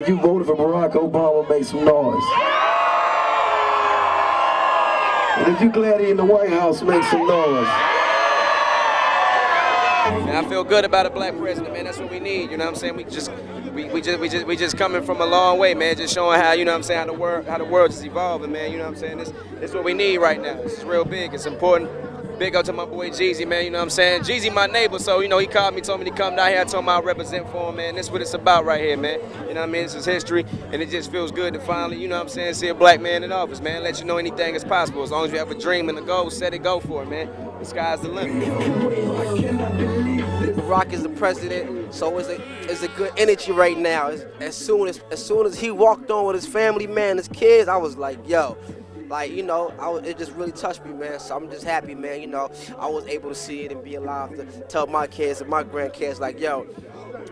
If you voted for Barack Obama, make some noise. And if you glad he in the White House, make some noise. Man, I feel good about a black president, man. That's what we need. You know what I'm saying? We just coming from a long way, man. Just showing how, you know what I'm saying, how the world is evolving, man. You know what I'm saying? This is what we need right now. This is real big. It's important. Big up to my boy Jeezy, man. You know what I'm saying? Jeezy, my neighbor, so you know he called me, told me to come down here. I told him I'll represent for him, man. That's what it's about right here, man. You know what I mean? This is history, and it just feels good to finally, you know what I'm saying, see a black man in office, man. Let you know anything is possible. As long as you have a dream and a goal, set it, go for it, man. The sky's the limit. Barack is the president, so it's a good energy right now. As soon as he walked on with his family, man, his kids, I was like, yo. Like, you know, it just really touched me, man. So I'm just happy, man. You know, I was able to see it and be alive to tell my kids and my grandkids, like, yo,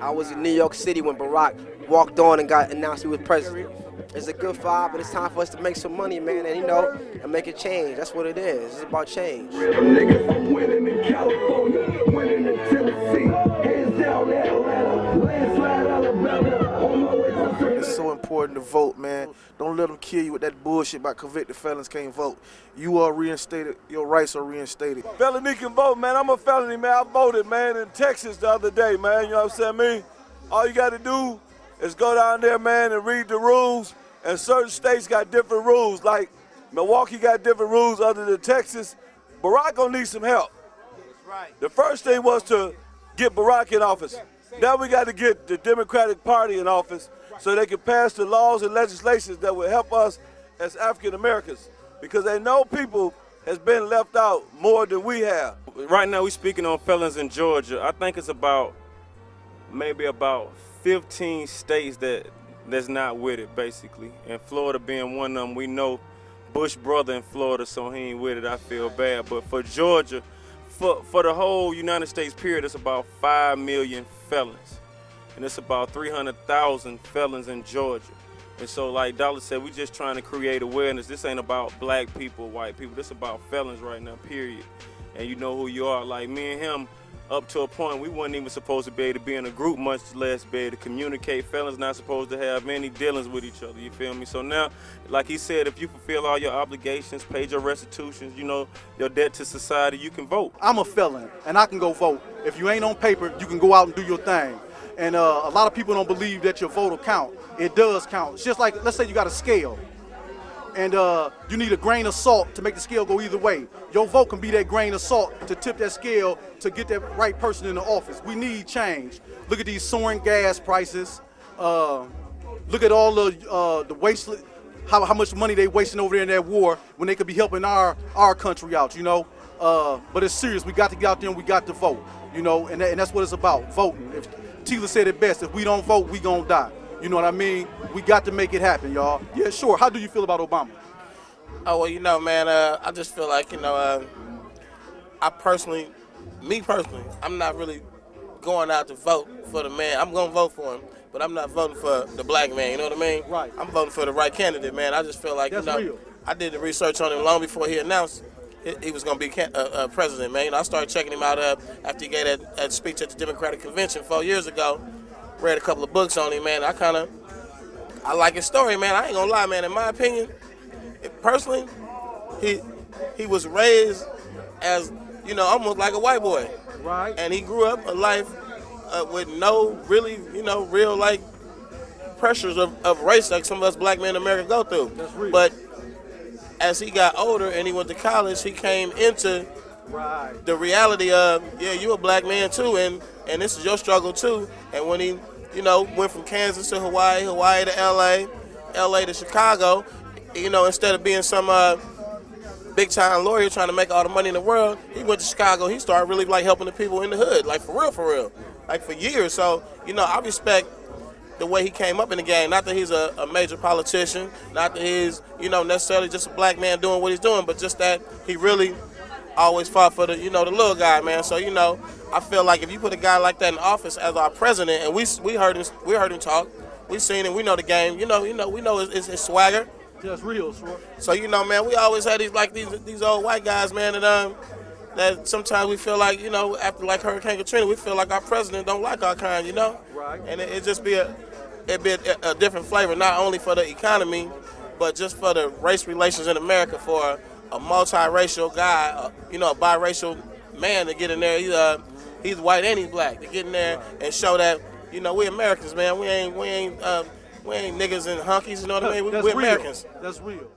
I was in New York City when Barack walked on and got announced he was president. It's a good vibe, but it's time for us to make some money, man, and, you know, and make a change. That's what it is. It's about change. Winning in California, winning in Tennessee, hands down Atlanta, landslide Alabama. It's so important to vote, man. Don't let them kill you with that bullshit about convicted felons can't vote. You are reinstated. Your rights are reinstated. Felony can vote, man. I'm a felony, man. I voted, man, in Texas the other day, man. You know what I'm saying, me? All you got to do is go down there, man, and read the rules. And certain states got different rules. Like Milwaukee got different rules other than Texas. Barack gonna need some help. Right. The first thing was to get Barack in office. Now we got to get the Democratic Party in office so they can pass the laws and legislations that will help us as African Americans, because they know people has been left out more than we have. Right now we're speaking on felons in Georgia. I think it's maybe about 15 states that's not with it, basically. And Florida being one of them. We know Bush brother in Florida, so he ain't with it. I feel bad. But for Georgia, for the whole United States period, it's about 5 million felons. And it's about 300,000 felons in Georgia. And so, like Dollar said, we just trying to create awareness. This ain't about black people, white people. This about felons right now, period. And you know who you are. Like me and him, up to a point, we weren't even supposed to be able to be in a group, much less be able to communicate. Felons not supposed to have any dealings with each other, you feel me? So now, like he said, if you fulfill all your obligations, paid your restitutions, you know, your debt to society, you can vote. I'm a felon, and I can go vote. If you ain't on paper, you can go out and do your thing. And a lot of people don't believe that your vote will count. It does count. It's just like, let's say you got a scale, and you need a grain of salt to make the scale go either way. Your vote can be that grain of salt to tip that scale to get that right person in the office. We need change. Look at these soaring gas prices. Look at all the waste, how much money they wasting over there in that war when they could be helping our country out, you know. But it's serious. We got to get out there and we got to vote, you know, and that's what it's about, voting. Tila said it best, if we don't vote, we gonna die. You know what I mean? We got to make it happen, y'all. Yeah, sure. How do you feel about Obama? Oh, well, you know, man, I just feel like, you know, me personally, I'm not really going out to vote for the man. I'm going to vote for him, but I'm not voting for the black man, you know what I mean? Right. I'm voting for the right candidate, man. I just feel like, that's you know, real. I did the research on him long before he announced he was going to be president, man. You know, I started checking him out after he gave that speech at the Democratic Convention 4 years ago. Read a couple of books on him, man. I like his story, man. I ain't gonna lie, man. In my opinion, personally, he was raised as, you know, almost like a white boy. Right. And he grew up a life with no really, you know, real like pressures of race like some of us black men in America go through. That's real. But as he got older and he went to college, he came into the reality of, yeah, you a black man too, and this is your struggle too. And when he, you know, went from Kansas to Hawaii, Hawaii to LA to Chicago, you know, instead of being some big time lawyer trying to make all the money in the world, he went to Chicago. He started really like helping the people in the hood, like for real, like for years. So, you know, I respect the way he came up in the game. Not that he's a major politician, not that he's, you know, necessarily just a black man doing what he's doing, but just that he really always fought for the, you know, the little guy, man. So, you know, I feel like if you put a guy like that in office as our president, and we heard him talk, we seen him, we know the game, we know his swagger. Just real, sure. So, you know, man, we always had these old white guys, man, that sometimes we feel like, you know, after like Hurricane Katrina, we feel like our president don't like our kind, you know. Right. And it just be it'd be a different flavor, not only for the economy, but just for the race relations in America. For a multiracial guy, you know, a biracial man to get in there, he's white and he's black, to get in there and show that, you know, we Americans, man. We ain't niggas and hunkies. You know what I mean? We Americans. That's real.